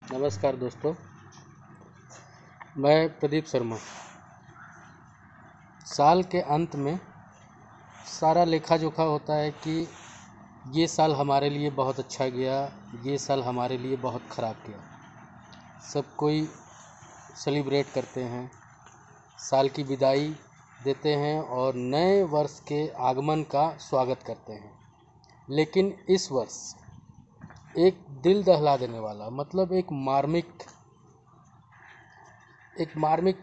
नमस्कार दोस्तों, मैं प्रदीप शर्मा। साल के अंत में सारा लेखा जोखा होता है कि ये साल हमारे लिए बहुत अच्छा गया, ये साल हमारे लिए बहुत ख़राब गया। सब कोई सेलिब्रेट करते हैं, साल की विदाई देते हैं और नए वर्ष के आगमन का स्वागत करते हैं। लेकिन इस वर्ष एक दिल दहला देने वाला मतलब एक मार्मिक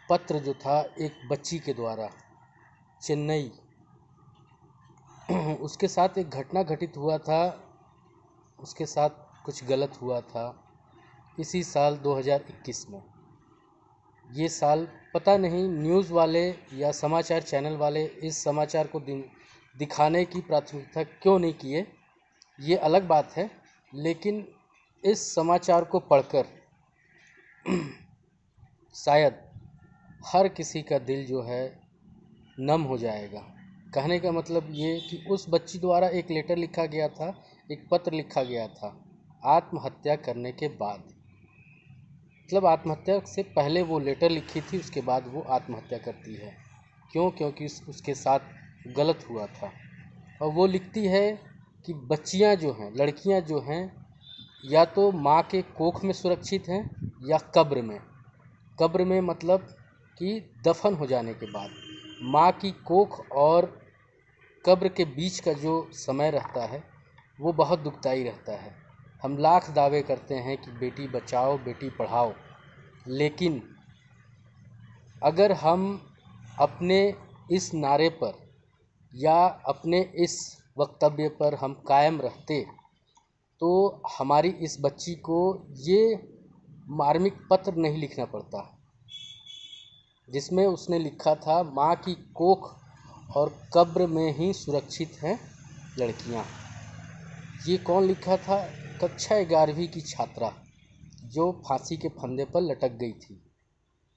पत्र जो था एक बच्ची के द्वारा चेन्नई उसके साथ एक घटना घटित हुआ था, उसके साथ कुछ गलत हुआ था इसी साल 2021 में। ये साल पता नहीं न्यूज़ वाले या समाचार चैनल वाले इस समाचार को दिखाने की प्राथमिकता क्यों नहीं किए, ये अलग बात है। लेकिन इस समाचार को पढ़कर शायद हर किसी का दिल जो है नम हो जाएगा। कहने का मतलब ये कि उस बच्ची द्वारा एक लेटर लिखा गया था, एक पत्र लिखा गया था आत्महत्या करने के बाद। मतलब आत्महत्या से पहले वो लेटर लिखी थी, उसके बाद वो आत्महत्या करती है। क्यों? क्योंकि उसके साथ गलत हुआ था। और वो लिखती है कि बच्चियां जो हैं, लड़कियां जो हैं, या तो माँ के कोख में सुरक्षित हैं या कब्र में। कब्र में मतलब कि दफन हो जाने के बाद। माँ की कोख और कब्र के बीच का जो समय रहता है वो बहुत दुखदाई रहता है। हम लाख दावे करते हैं कि बेटी बचाओ, बेटी पढ़ाओ, लेकिन अगर हम अपने इस नारे पर या अपने इस वक्तव्य पर हम कायम रहते तो हमारी इस बच्ची को ये मार्मिक पत्र नहीं लिखना पड़ता, जिसमें उसने लिखा था माँ की कोख और कब्र में ही सुरक्षित हैं लड़कियाँ। ये कौन लिखा था? कक्षा 11वीं की छात्रा जो फांसी के फंदे पर लटक गई थी,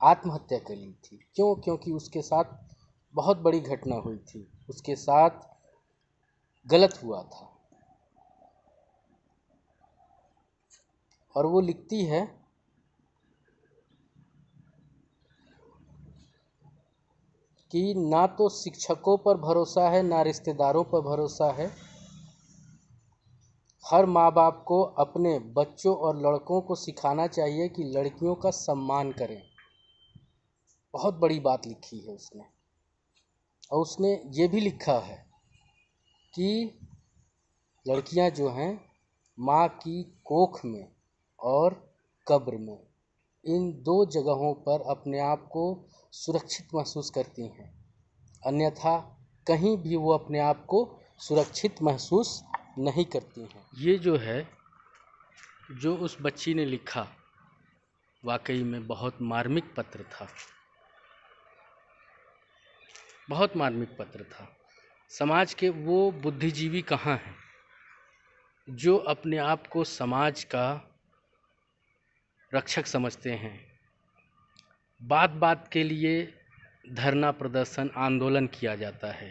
आत्महत्या कर ली थी। क्यों? क्योंकि उसके साथ बहुत बड़ी घटना हुई थी, उसके साथ गलत हुआ था। और वो लिखती है कि ना तो शिक्षकों पर भरोसा है, ना रिश्तेदारों पर भरोसा है। हर माँ बाप को अपने बच्चों और लड़कों को सिखाना चाहिए कि लड़कियों का सम्मान करें। बहुत बड़ी बात लिखी है उसने। और उसने ये भी लिखा है कि लड़कियां जो हैं माँ की कोख में और कब्र में, इन दो जगहों पर अपने आप को सुरक्षित महसूस करती हैं, अन्यथा कहीं भी वो अपने आप को सुरक्षित महसूस नहीं करती हैं। ये जो है, जो उस बच्ची ने लिखा, वाकई में बहुत मार्मिक पत्र था, बहुत मार्मिक पत्र था। समाज के वो बुद्धिजीवी कहाँ हैं जो अपने आप को समाज का रक्षक समझते हैं? बात बात के लिए धरना प्रदर्शन आंदोलन किया जाता है।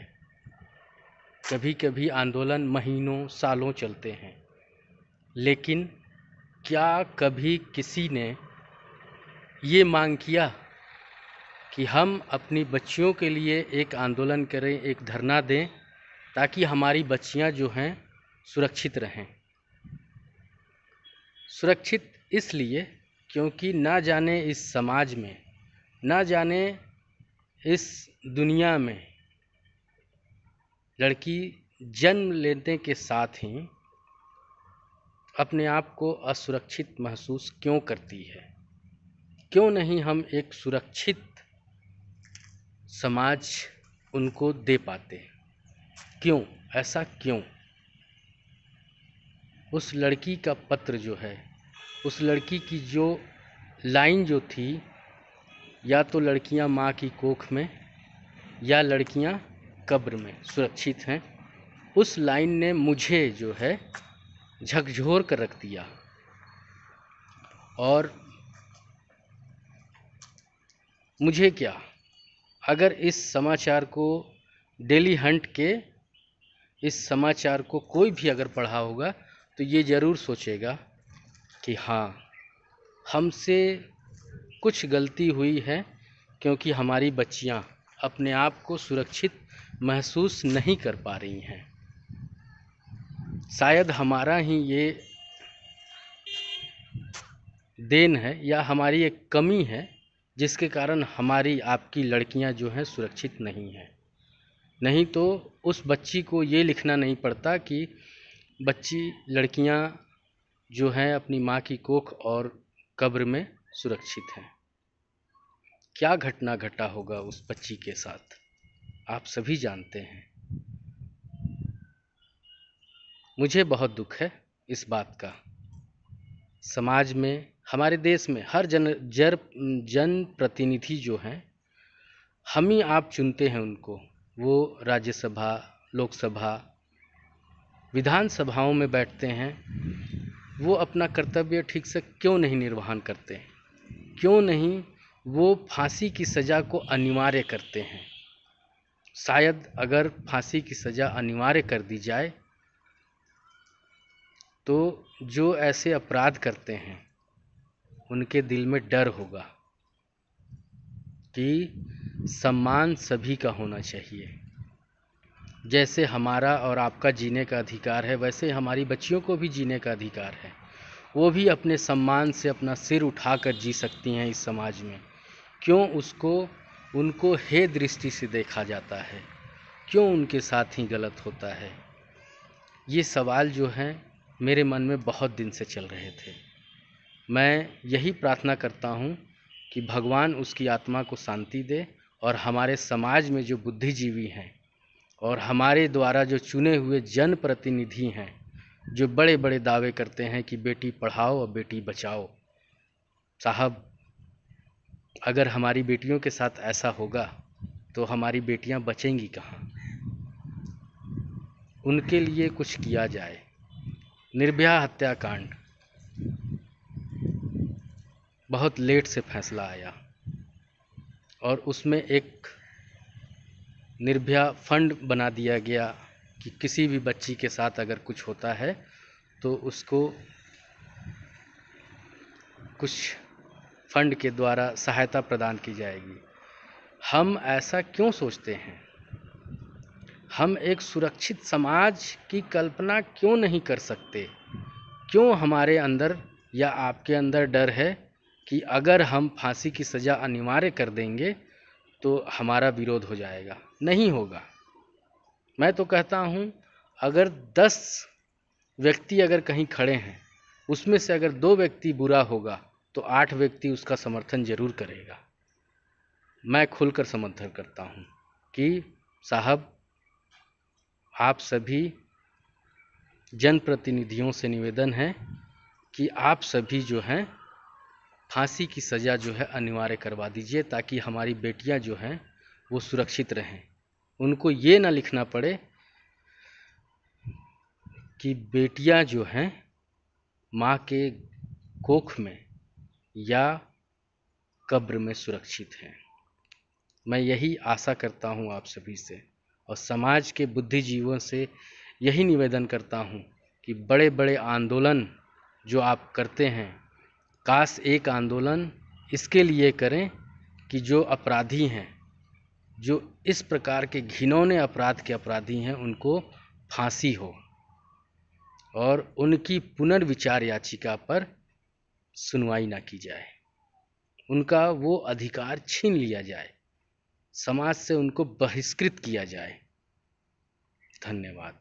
कभी कभी आंदोलन महीनों सालों चलते हैं, लेकिन क्या कभी किसी ने ये मांग किया कि हम अपनी बच्चियों के लिए एक आंदोलन करें, एक धरना दें, ताकि हमारी बच्चियां जो हैं सुरक्षित रहें? सुरक्षित इसलिए क्योंकि ना जाने इस समाज में, ना जाने इस दुनिया में लड़की जन्म लेने के साथ ही अपने आप को असुरक्षित महसूस क्यों करती है। क्यों नहीं हम एक सुरक्षित समाज उनको दे पाते? क्यों? ऐसा क्यों? उस लड़की का पत्र जो है, उस लड़की की जो लाइन जो थी, या तो लड़कियां माँ की कोख में या लड़कियां कब्र में सुरक्षित हैं, उस लाइन ने मुझे जो है झकझोर कर रख दिया। और मुझे क्या, अगर इस समाचार को डेली हंट के इस समाचार को कोई भी अगर पढ़ा होगा तो ये ज़रूर सोचेगा कि हाँ, हमसे कुछ गलती हुई है, क्योंकि हमारी बच्चियां अपने आप को सुरक्षित महसूस नहीं कर पा रही हैं। शायद हमारा ही ये देन है या हमारी एक कमी है, जिसके कारण हमारी आपकी लड़कियां जो हैं सुरक्षित नहीं हैं। नहीं तो उस बच्ची को ये लिखना नहीं पड़ता कि बच्ची लड़कियां जो हैं अपनी माँ की कोख और कब्र में सुरक्षित हैं। क्या घटना घटा होगा उस बच्ची के साथ, आप सभी जानते हैं। मुझे बहुत दुख है इस बात का। समाज में, हमारे देश में हर जन प्रतिनिधि जो हैं, हम ही आप चुनते हैं उनको। वो राज्यसभा, लोकसभा, विधानसभाओं में बैठते हैं। वो अपना कर्तव्य ठीक से क्यों नहीं निर्वहन करते? क्यों नहीं वो फांसी की सज़ा को अनिवार्य करते हैं? शायद अगर फांसी की सज़ा अनिवार्य कर दी जाए तो जो ऐसे अपराध करते हैं उनके दिल में डर होगा कि सम्मान सभी का होना चाहिए। जैसे हमारा और आपका जीने का अधिकार है, वैसे हमारी बच्चियों को भी जीने का अधिकार है। वो भी अपने सम्मान से अपना सिर उठाकर जी सकती हैं इस समाज में। क्यों उनको हे दृष्टि से देखा जाता है? क्यों उनके साथ ही गलत होता है? ये सवाल जो हैं मेरे मन में बहुत दिन से चल रहे थे। मैं यही प्रार्थना करता हूँ कि भगवान उसकी आत्मा को शांति दे, और हमारे समाज में जो बुद्धिजीवी हैं और हमारे द्वारा जो चुने हुए जनप्रतिनिधि हैं, जो बड़े बड़े दावे करते हैं कि बेटी पढ़ाओ और बेटी बचाओ, साहब अगर हमारी बेटियों के साथ ऐसा होगा तो हमारी बेटियां बचेंगी कहाँ? उनके लिए कुछ किया जाए। निर्भया हत्याकांड, बहुत लेट से फैसला आया और उसमें एक निर्भया फंड बना दिया गया कि किसी भी बच्ची के साथ अगर कुछ होता है तो उसको कुछ फंड के द्वारा सहायता प्रदान की जाएगी। हम ऐसा क्यों सोचते हैं? हम एक सुरक्षित समाज की कल्पना क्यों नहीं कर सकते? क्यों हमारे अंदर या आपके अंदर डर है कि अगर हम फांसी की सज़ा अनिवार्य कर देंगे तो हमारा विरोध हो जाएगा? नहीं होगा। मैं तो कहता हूँ अगर 10 व्यक्ति अगर कहीं खड़े हैं, उसमें से अगर 2 व्यक्ति बुरा होगा तो 8 व्यक्ति उसका समर्थन जरूर करेगा। मैं खुलकर समर्थन करता हूँ कि साहब आप सभी जनप्रतिनिधियों से निवेदन है कि आप सभी जो हैं फांसी की सज़ा जो है अनिवार्य करवा दीजिए, ताकि हमारी बेटियां जो हैं वो सुरक्षित रहें। उनको ये ना लिखना पड़े कि बेटियां जो हैं माँ के कोख में या कब्र में सुरक्षित हैं। मैं यही आशा करता हूँ आप सभी से, और समाज के बुद्धिजीवों से यही निवेदन करता हूँ कि बड़े बड़े आंदोलन जो आप करते हैं, काश एक आंदोलन इसके लिए करें कि जो अपराधी हैं, जो इस प्रकार के घिनौने अपराध के अपराधी हैं, उनको फांसी हो और उनकी पुनर्विचार याचिका पर सुनवाई ना की जाए। उनका वो अधिकार छीन लिया जाए, समाज से उनको बहिष्कृत किया जाए। धन्यवाद।